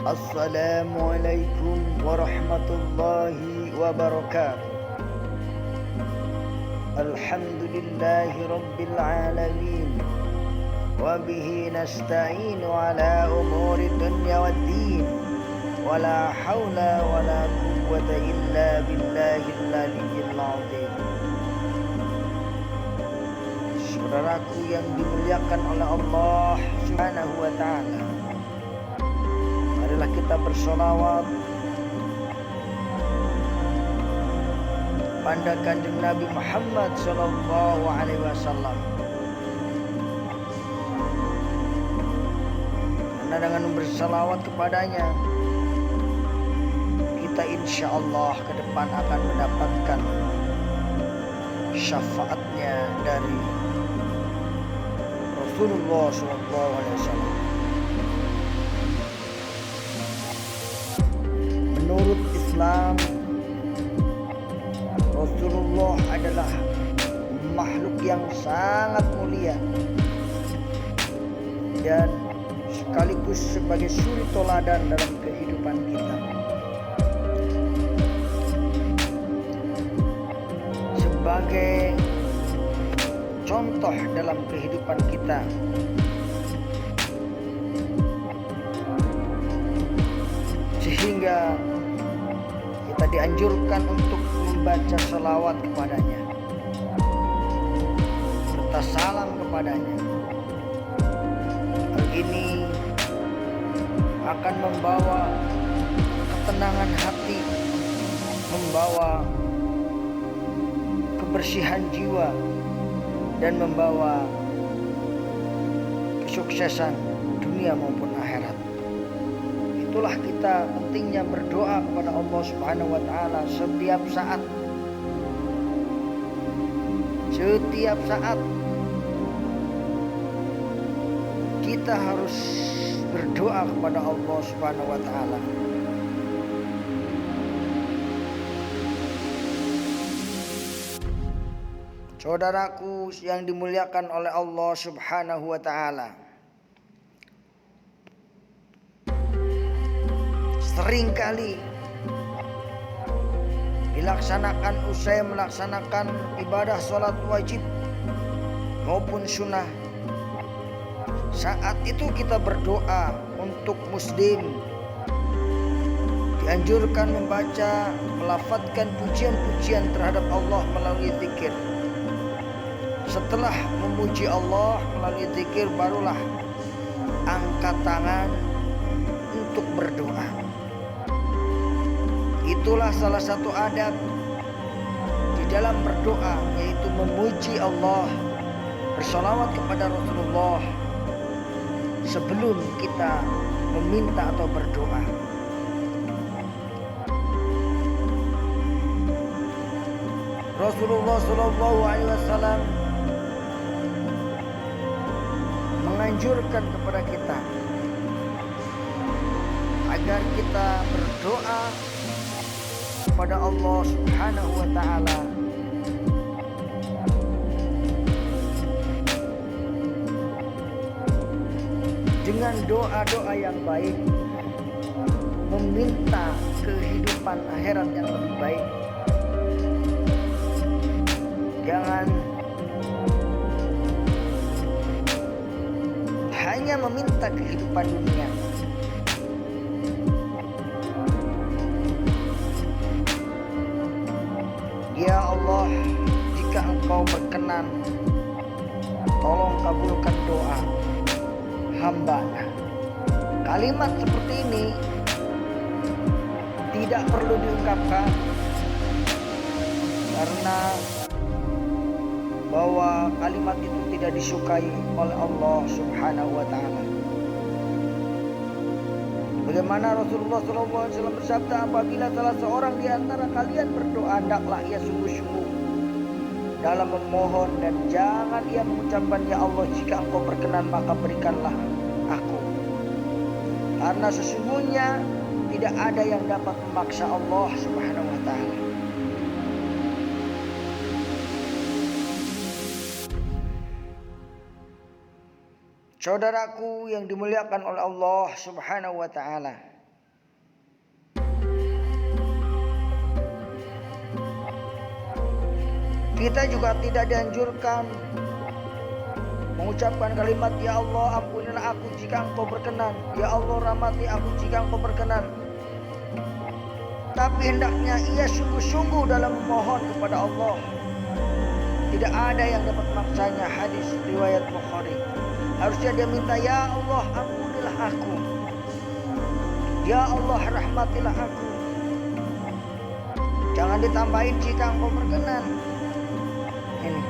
Assalamualaikum warahmatullahi wabarakatuh. Alhamdulillahi rabbil alamin. Wabihi nasta'inu ala umuri dunya waddin. Wala hawla wala quwwata illa billahil aliyyil azim. Saudaraku yang dimuliakan oleh Allah Subhanahu wa ta'ala, marilah kita bersolawat pada kanjeng Nabi Muhammad sallallahu alaihi wasallam. Karena dengan bersalawat kepadanya, kita insya Allah ke depan akan mendapatkan syafaatnya dari Rasulullah sallallahu alaihi wasallam. Menurut Islam, Rasulullah adalah makhluk yang sangat mulia dan sekaligus sebagai suri toladan dalam kehidupan kita. Sebagai contoh dalam kehidupan kita. Sehingga kita dianjurkan untuk membaca salawat kepadanya serta salam kepadanya. Hal ini akan membawa ketenangan hati, membawa kebersihan jiwa, dan membawa kesuksesan dunia maupun akhirat. Itulah kita pentingnya berdoa kepada Allah Subhanahu wa ta'ala setiap saat. Setiap saat kita harus berdoa kepada Allah Subhanahu wa ta'ala. Saudaraku yang dimuliakan oleh Allah Subhanahu wa ta'ala, seringkali usai melaksanakan ibadah sholat wajib maupun sunnah, saat itu kita berdoa untuk muslim. Dianjurkan membaca, melafadzkan pujian-pujian terhadap Allah melalui zikir. Setelah memuji Allah melalui zikir, barulah angkat tangan untuk berdoa. Itulah salah satu adab di dalam berdoa, yaitu memuji Allah, bersolawat kepada Rasulullah sebelum kita meminta atau berdoa. Rasulullah sallallahu alaihi wasallam menganjurkan kepada kita agar kita berdoa kepada Allah Subhanahu wa ta'ala dengan doa-doa yang baik, meminta kehidupan akhirat yang lebih baik. Jangan hanya meminta kehidupan dunia. Ya Allah, jika Engkau berkenan, tolong kabulkan doa hamba-Nya. Kalimat seperti ini tidak perlu diungkapkan, karena bahwa kalimat itu tidak disukai oleh Allah Subhanahu wa ta'ala. Bagaimana Rasulullah SAW bersabda, apabila salah seorang di antara kalian berdoa, hendaklah ia sungguh-sungguh dalam memohon, dan jangan ia mengucapkan, ya Allah, jika Engkau berkenan maka berikanlah aku. Karena sesungguhnya tidak ada yang dapat memaksa Allah Subhanahu wa ta'ala. Saudaraku yang dimuliakan oleh Allah Subhanahu wa ta'ala, Kita juga tidak dianjurkan mengucapkan kalimat, ya Allah ampunilah aku jika engkau berkenan, ya Allah rahmati aku jika engkau berkenan. Tapi hendaknya ia sungguh-sungguh dalam memohon kepada Allah. Tidak ada yang dapat maksanya, hadis riwayat Bukhari. Harusnya dia minta, ya Allah ampunilah aku, ya Allah rahmatilah aku. Jangan ditambahin jika engkau berkenan. Ini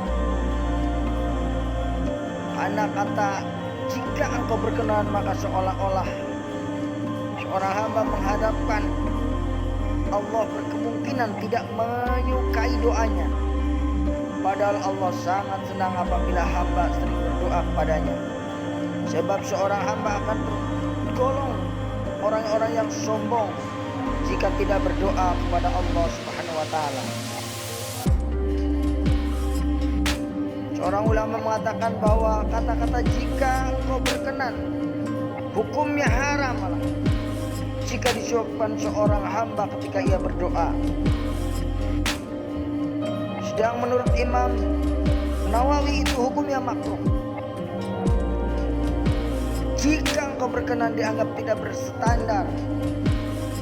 anak kata jika engkau berkenan, maka seolah-olah seorang hamba menghadapkan Allah berkemungkinan tidak menyukai doanya. Padahal Allah sangat senang apabila hamba sering berdoa kepadanya. Sebab seorang hamba akan tergolong orang-orang yang sombong jika tidak berdoa kepada Allah Subhanahu wa taala. Seorang ulama mengatakan bahwa kata-kata jika engkau berkenan hukumnya haram malah jika disuapkan seorang hamba ketika ia berdoa. Sedang menurut Imam Nawawi itu hukumnya makruh. Jika engkau berkenan dianggap tidak berstandar,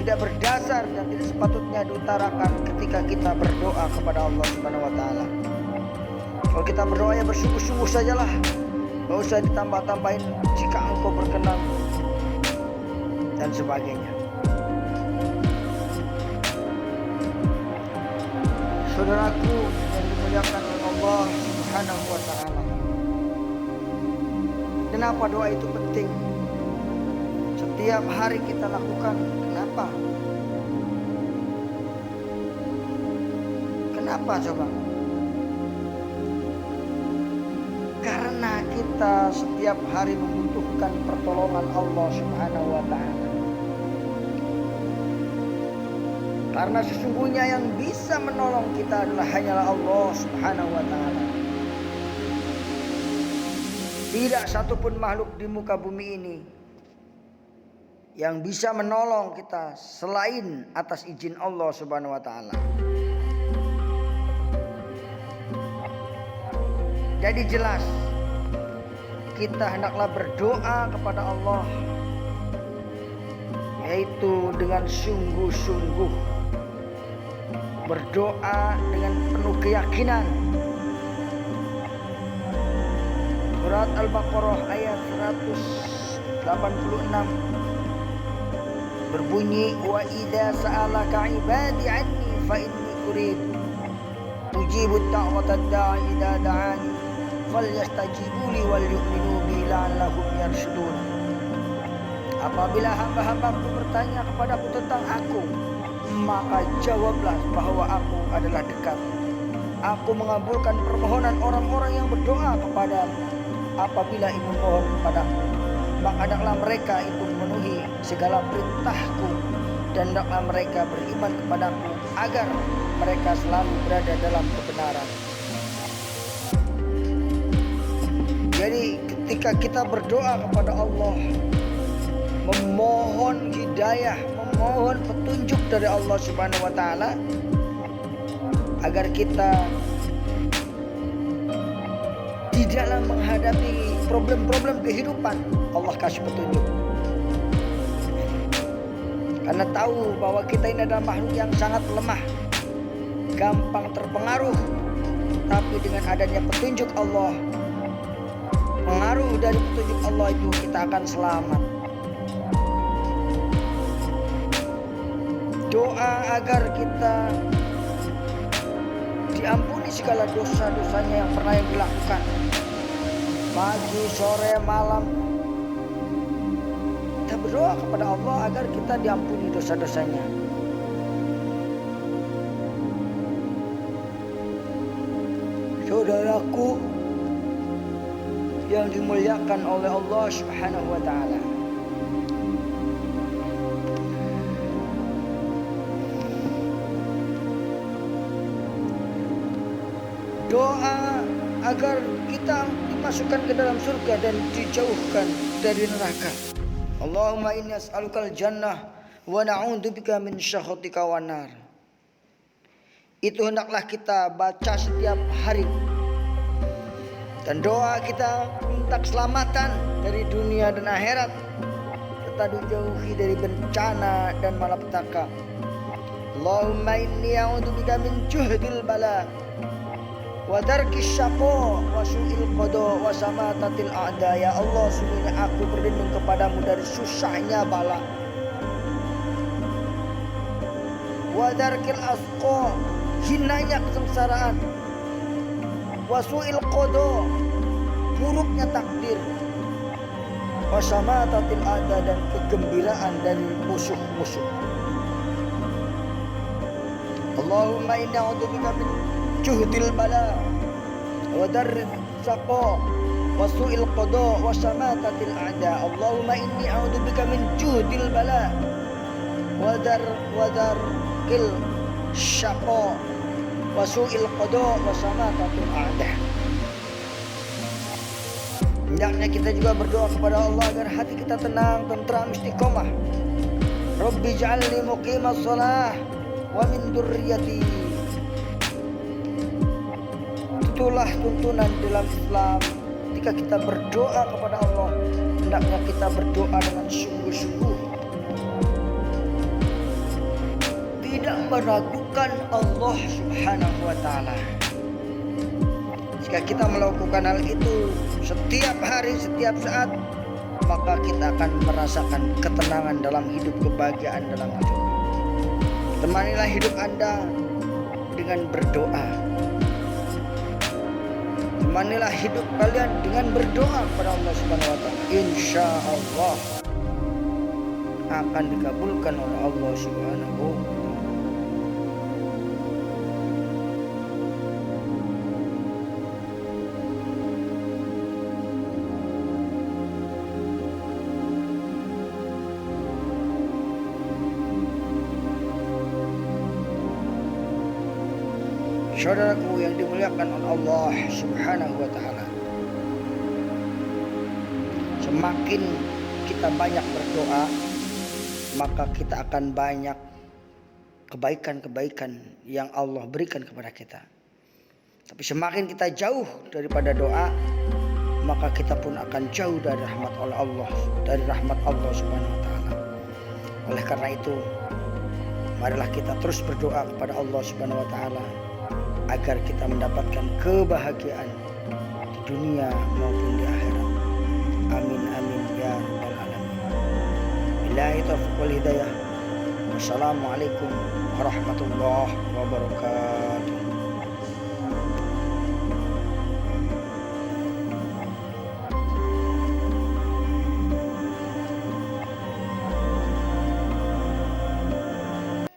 tidak berdasar, dan tidak sepatutnya diutarakan ketika kita berdoa kepada Allah Subhanahu wa taala. Kalau kita berdoa ya bersungguh-sungguh sajalah, gak usah ditambah-tambahin jika engkau berkenan dan sebagainya. Saudaraku yang dimuliakan oleh Allah Subhanahu wa taala. Kenapa doa itu penting? Setiap hari kita lakukan. Kenapa? Kenapa coba? Karena kita setiap hari membutuhkan pertolongan Allah Subhanahu wa taala. Karena sesungguhnya yang bisa menolong kita adalah hanyalah Allah Subhanahu wa taala. Tidak satupun makhluk di muka bumi ini yang bisa menolong kita selain atas izin Allah Subhanahu wa taala. Jadi jelas kita hendaklah berdoa kepada Allah, yaitu dengan sungguh-sungguh. Berdoa dengan penuh keyakinan. Surat Al-Baqarah ayat 186 berbunyi, wa idza sa'alaka 'ibadi 'anni fa inni qarib ujibu da'watad da'i idza da'ani falyastajibu li wal yu'minu bi la'allahum yarshudun. Apabila hamba-hambaku bertanya kepadaku tentang aku, maka jawablah bahwa aku adalah dekat. Aku mengabulkan permohonan orang-orang yang berdoa kepadamu. Apabila ingin memohon kepadaku, maka hendaklah mereka itu memenuhi segala perintahku, dan hendaklah mereka beriman kepadaku agar mereka selalu berada dalam kebenaran. Jadi ketika kita berdoa kepada Allah, memohon hidayah, memohon petunjuk dari Allah Subhanahu wa taala agar kita di dalam menghadapi problem-problem kehidupan, Allah kasih petunjuk. Karena tahu bahwa kita ini adalah makhluk yang sangat lemah, gampang terpengaruh. Tapi dengan adanya petunjuk Allah, pengaruh dari petunjuk Allah itu, kita akan selamat. Doa agar kita diampuni segala dosa-dosanya yang pernah yang dilakukan, pagi, sore, malam. Kita berdoa kepada Allah agar kita diampuni dosa-dosanya. Saudaraku yang dimuliakan oleh Allah Subhanahu wa taala, doa agar kita dimasukkan ke dalam surga dan dijauhkan dari neraka. Allahumma inni as'alukal jannah wa na'udzubika min syakhatika wan nar. itu hendaklah kita baca setiap hari. Dan doa kita minta keselamatan dari dunia dan akhirat, serta dijauhi dari bencana dan malapetaka. Allahumma inni a'udzubika min juhdil bala wa darkis syaqa wa su'il qada wa samatatil a'da. Ya Allah, sungguhnya aku berlindung kepadamu dari susahnya bala, wa darkil asqa, hinanya kesengsaraan, wa su'il qada, buruknya takdir, wa samatatil a'da, dan kegembiraan dari musuh-musuh. Allahumma inna a'udzubika min juhdil bala wa darril saqa wa su'il qada wa samatatil a'da. Allahumma inni a'udzubika min juhdil bala wa darril saqa wa su'il qada wa samatatil a'da. Hendaknya kita juga berdoa kepada Allah agar hati kita tenang, tentram, istiqomah. Rabbi ja'alni muqimas shalah wa min dzurriyyati. Itulah tuntunan dalam Islam. Ketika kita berdoa kepada Allah, hendaknya kita berdoa dengan sungguh-sungguh, tidak meragukan Allah Subhanahu wa taala. Jika kita melakukan hal itu setiap hari, setiap saat, maka kita akan merasakan ketenangan dalam hidup, kebahagiaan dalam hidup. Temanilah hidup Anda dengan berdoa. Temanilah hidup kalian dengan berdoa kepada Allah Subhanahu wa taala. Insya Allah akan dikabulkan oleh Allah Subhanahu wa taala. Saudaraku yang dimuliakan oleh Allah Subhanahu wa taala, semakin kita banyak berdoa, maka kita akan banyak kebaikan-kebaikan yang Allah berikan kepada kita. Tapi semakin kita jauh daripada doa, maka kita pun akan jauh dari rahmat Allah, Subhanahu wa taala. Oleh karena itu, marilah kita terus berdoa kepada Allah Subhanahu wa taala agar kita mendapatkan kebahagiaan di dunia maupun di akhirat. Amin amin ya rabbal alamin. Billahi taufiq wal hidayah. Wassalamualaikum warahmatullahi wabarakatuh.